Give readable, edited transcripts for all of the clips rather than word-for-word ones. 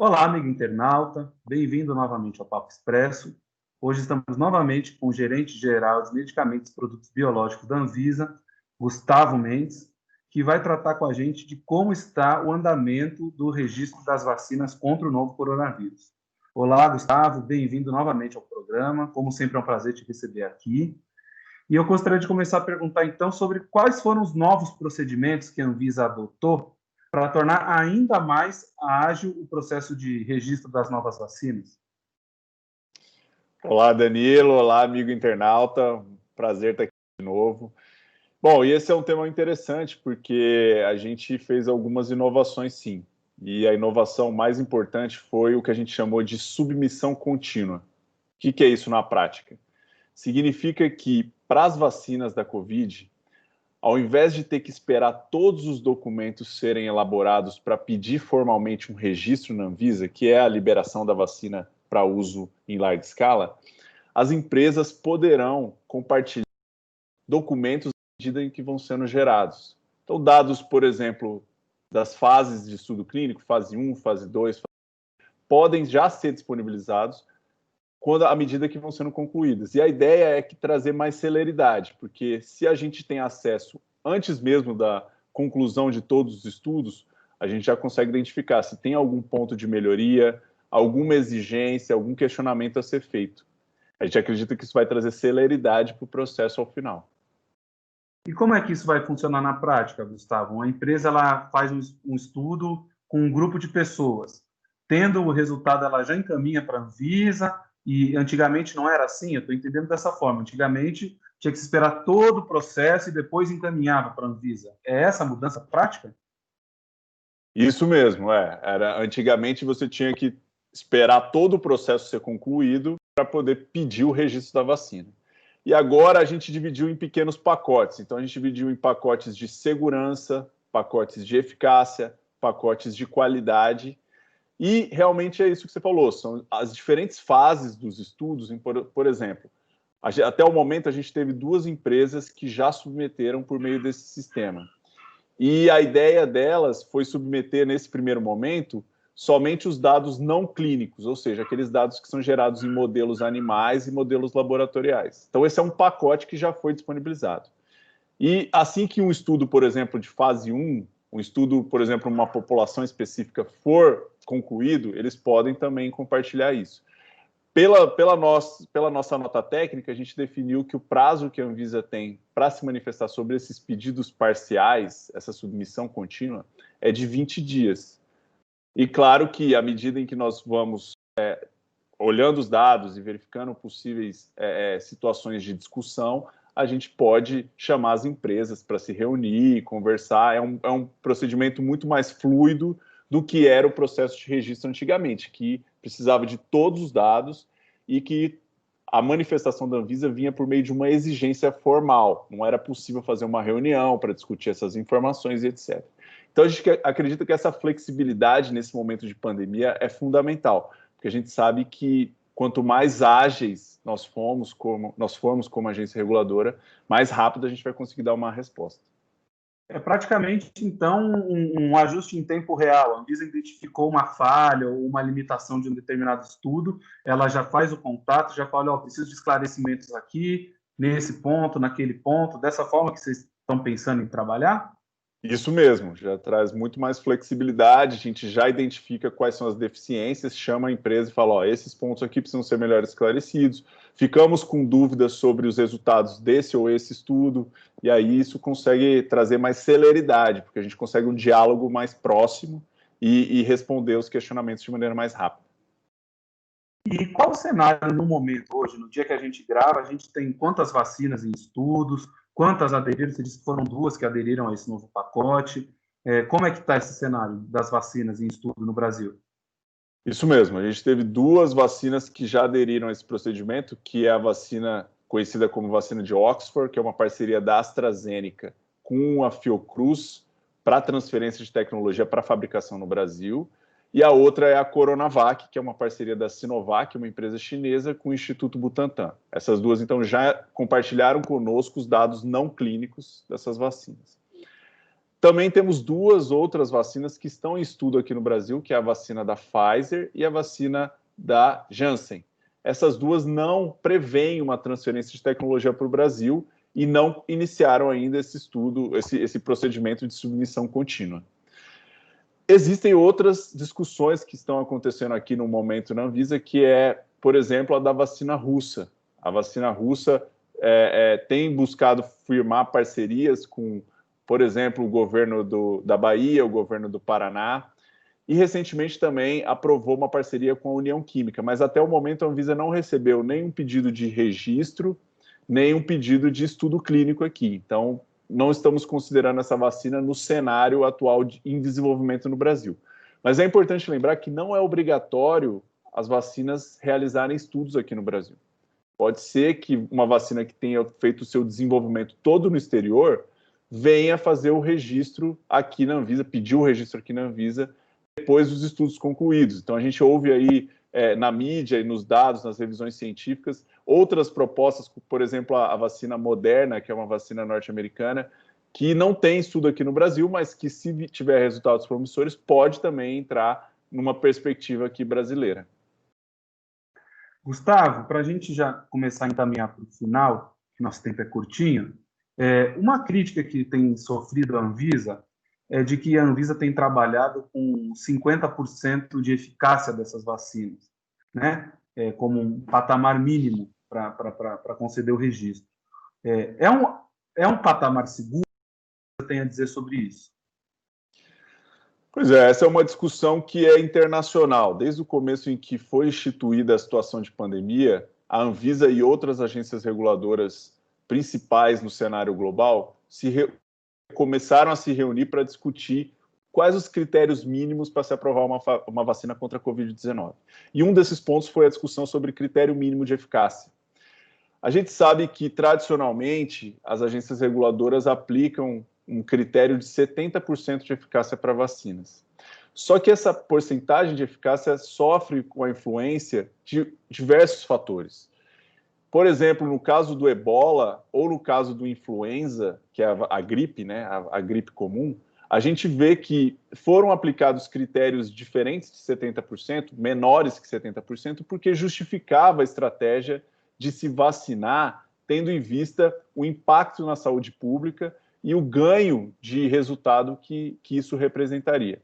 Olá, amigo internauta, bem-vindo novamente ao Papo Expresso. Hoje estamos novamente com o gerente-geral de medicamentos e produtos biológicos da Anvisa, Gustavo Mendes, que vai tratar com a gente de como está o andamento do registro das vacinas contra o novo coronavírus. Olá, Gustavo, bem-vindo novamente ao programa. Como sempre, é um prazer te receber aqui. E eu gostaria de começar a perguntar, então, sobre quais foram os novos procedimentos que a Anvisa adotou para tornar ainda mais ágil o processo de registro das novas vacinas. Olá, Danilo. Olá, amigo internauta. Prazer estar aqui de novo. Bom, e esse é um tema interessante porque a gente fez algumas inovações, sim. E a inovação mais importante foi o que a gente chamou de submissão contínua. O que é isso na prática? Significa que, para as vacinas da Covid, ao invés de ter que esperar todos os documentos serem elaborados para pedir formalmente um registro na Anvisa, que é a liberação da vacina para uso em larga escala, as empresas poderão compartilhar documentos à medida em que vão sendo gerados. Então, dados, por exemplo, das fases de estudo clínico, fase 1, fase 2, podem já ser disponibilizados à medida que vão sendo concluídas. E a ideia é que trazer mais celeridade, porque se a gente tem acesso antes mesmo da conclusão de todos os estudos, a gente já consegue identificar se tem algum ponto de melhoria, alguma exigência, algum questionamento a ser feito. A gente acredita que isso vai trazer celeridade para o processo ao final. E como é que isso vai funcionar na prática, Gustavo? Uma empresa ela faz um estudo com um grupo de pessoas. Tendo o resultado, ela já encaminha para a Anvisa, e antigamente não era assim, eu estou entendendo dessa forma. Antigamente tinha que se esperar todo o processo e depois encaminhava para a Anvisa. É essa a mudança prática? Isso mesmo, antigamente você tinha que esperar todo o processo ser concluído para poder pedir o registro da vacina. E agora a gente dividiu em pequenos pacotes. Então a gente dividiu em pacotes de segurança, pacotes de eficácia, pacotes de qualidade. E realmente é isso que você falou, são as diferentes fases dos estudos. Por exemplo, até o momento a gente teve 2 empresas que já submeteram por meio desse sistema. E a ideia delas foi submeter, nesse primeiro momento, somente os dados não clínicos, ou seja, aqueles dados que são gerados em modelos animais e modelos laboratoriais. Então, esse é um pacote que já foi disponibilizado. E assim que um estudo, por exemplo, de fase 1, um estudo, por exemplo, uma população específica for concluído, eles podem também compartilhar isso. Pela nossa nota técnica, a gente definiu que o prazo que a Anvisa tem para se manifestar sobre esses pedidos parciais, essa submissão contínua, é de 20 dias. E claro que, à medida em que nós vamos olhando os dados e verificando possíveis situações de discussão, a gente pode chamar as empresas para se reunir, conversar. É um procedimento muito mais fluido do que era o processo de registro antigamente, que precisava de todos os dados e que a manifestação da Anvisa vinha por meio de uma exigência formal. Não era possível fazer uma reunião para discutir essas informações e etc. Então, a gente acredita que essa flexibilidade nesse momento de pandemia é fundamental, porque a gente sabe que quanto mais ágeis nós formos como agência reguladora, mais rápido a gente vai conseguir dar uma resposta. É praticamente, então, um ajuste em tempo real. A Anvisa identificou uma falha ou uma limitação de um determinado estudo, ela já faz o contato, já fala, preciso de esclarecimentos aqui, nesse ponto, naquele ponto, dessa forma que vocês estão pensando em trabalhar? Isso mesmo, já traz muito mais flexibilidade, a gente já identifica quais são as deficiências, chama a empresa e fala, esses pontos aqui precisam ser melhor esclarecidos, ficamos com dúvidas sobre os resultados desse ou esse estudo, e aí isso consegue trazer mais celeridade, porque a gente consegue um diálogo mais próximo e responder os questionamentos de maneira mais rápida. E qual o cenário no momento, hoje, no dia que a gente grava, a gente tem quantas vacinas em estudos, quantas aderiram? Você disse que foram 2 que aderiram a esse novo pacote. Como é que está esse cenário das vacinas em estudo no Brasil? Isso mesmo, a gente teve 2 vacinas que já aderiram a esse procedimento, que é a vacina conhecida como vacina de Oxford, que é uma parceria da AstraZeneca com a Fiocruz para transferência de tecnologia para fabricação no Brasil, e a outra é a Coronavac, que é uma parceria da Sinovac, uma empresa chinesa, com o Instituto Butantan. Essas 2, então, já compartilharam conosco os dados não clínicos dessas vacinas. Também temos duas outras vacinas que estão em estudo aqui no Brasil, que é a vacina da Pfizer e a vacina da Janssen. Essas duas não prevêem uma transferência de tecnologia para o Brasil e não iniciaram ainda esse estudo, esse procedimento de submissão contínua. Existem outras discussões que estão acontecendo aqui no momento na Anvisa, que é, por exemplo, a da vacina russa. A vacina russa tem buscado firmar parcerias com, por exemplo, o governo da Bahia, o governo do Paraná, e recentemente também aprovou uma parceria com a União Química, mas até o momento a Anvisa não recebeu nenhum pedido de registro, nem um pedido de estudo clínico aqui. Então, não estamos considerando essa vacina no cenário atual em desenvolvimento no Brasil. Mas é importante lembrar que não é obrigatório as vacinas realizarem estudos aqui no Brasil. Pode ser que uma vacina que tenha feito o seu desenvolvimento todo no exterior venha fazer o registro aqui na Anvisa, pedir o registro aqui na Anvisa, depois dos estudos concluídos. Então, a gente ouve aí na mídia e nos dados, nas revisões científicas, outras propostas, por exemplo, a vacina Moderna, que é uma vacina norte-americana, que não tem estudo aqui no Brasil, mas que, se tiver resultados promissores, pode também entrar numa perspectiva aqui brasileira. Gustavo, para a gente já começar a encaminhar para o final, que nosso tempo é curtinho, uma crítica que tem sofrido a Anvisa é de que a Anvisa tem trabalhado com 50% de eficácia dessas vacinas, né? Como um patamar mínimo para conceder o registro. É um patamar seguro? O que você tem a dizer sobre isso? Pois é, essa é uma discussão que é internacional. Desde o começo em que foi instituída a situação de pandemia, a Anvisa e outras agências reguladoras principais no cenário global começaram a se reunir para discutir quais os critérios mínimos para se aprovar uma vacina contra a Covid-19. E um desses pontos foi a discussão sobre critério mínimo de eficácia. A gente sabe que, tradicionalmente, as agências reguladoras aplicam um critério de 70% de eficácia para vacinas. Só que essa porcentagem de eficácia sofre com a influência de diversos fatores. Por exemplo, no caso do ebola ou no caso do influenza, que é a gripe, né, a gripe comum, a gente vê que foram aplicados critérios diferentes de 70%, menores que 70%, porque justificava a estratégia de se vacinar, tendo em vista o impacto na saúde pública e o ganho de resultado que isso representaria.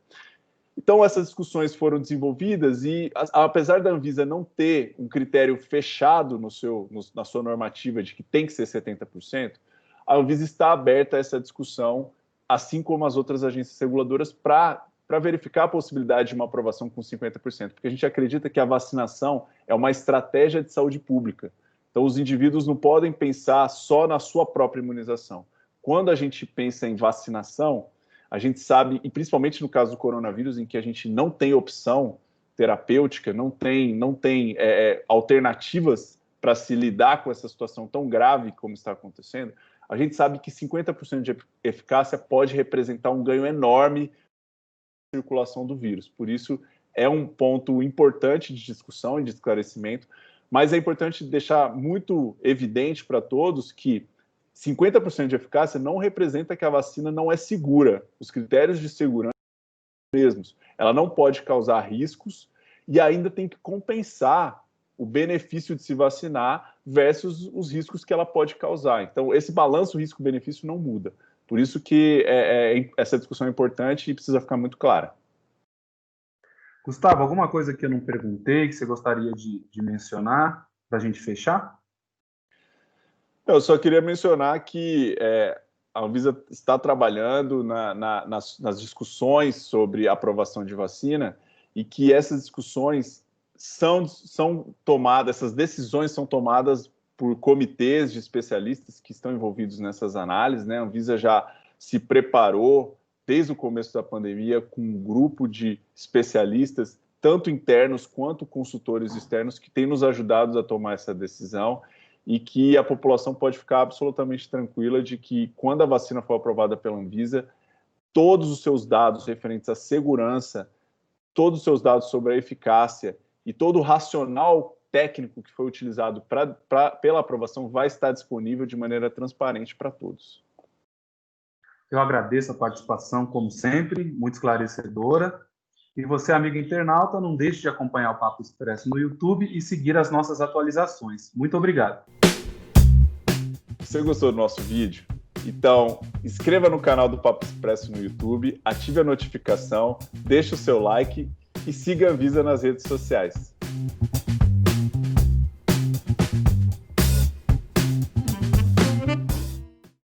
Então, essas discussões foram desenvolvidas e, apesar da Anvisa não ter um critério fechado na sua normativa de que tem que ser 70%, a Anvisa está aberta a essa discussão, assim como as outras agências reguladoras, para verificar a possibilidade de uma aprovação com 50%, porque a gente acredita que a vacinação é uma estratégia de saúde pública. Então, os indivíduos não podem pensar só na sua própria imunização. Quando a gente pensa em vacinação, a gente sabe, e principalmente no caso do coronavírus, em que a gente não tem opção terapêutica, não tem alternativas para se lidar com essa situação tão grave como está acontecendo, a gente sabe que 50% de eficácia pode representar um ganho enorme na circulação do vírus. Por isso, é um ponto importante de discussão e de esclarecimento, mas é importante deixar muito evidente para todos que 50% de eficácia não representa que a vacina não é segura. Os critérios de segurança são os mesmos. Ela não pode causar riscos e ainda tem que compensar o benefício de se vacinar versus os riscos que ela pode causar. Então, esse balanço risco-benefício não muda. Por isso que essa discussão é importante e precisa ficar muito clara. Gustavo, alguma coisa que eu não perguntei, que você gostaria de mencionar para a gente fechar? Eu só queria mencionar que a Anvisa está trabalhando nas discussões sobre aprovação de vacina e que essas discussões são tomadas, essas decisões são tomadas por comitês de especialistas que estão envolvidos nessas análises, né? A Anvisa já se preparou desde o começo da pandemia com um grupo de especialistas, tanto internos quanto consultores externos, que têm nos ajudado a tomar essa decisão e que a população pode ficar absolutamente tranquila de que, quando a vacina for aprovada pela Anvisa, todos os seus dados referentes à segurança, todos os seus dados sobre a eficácia e todo o racional técnico que foi utilizado pela aprovação vai estar disponível de maneira transparente para todos. Eu agradeço a participação, como sempre, muito esclarecedora. E você, amigo internauta, não deixe de acompanhar o Papo Expresso no YouTube e seguir as nossas atualizações. Muito obrigado. Você gostou do nosso vídeo? Então, inscreva no canal do Papo Expresso no YouTube, ative a notificação, deixe o seu like e siga a Anvisa nas redes sociais.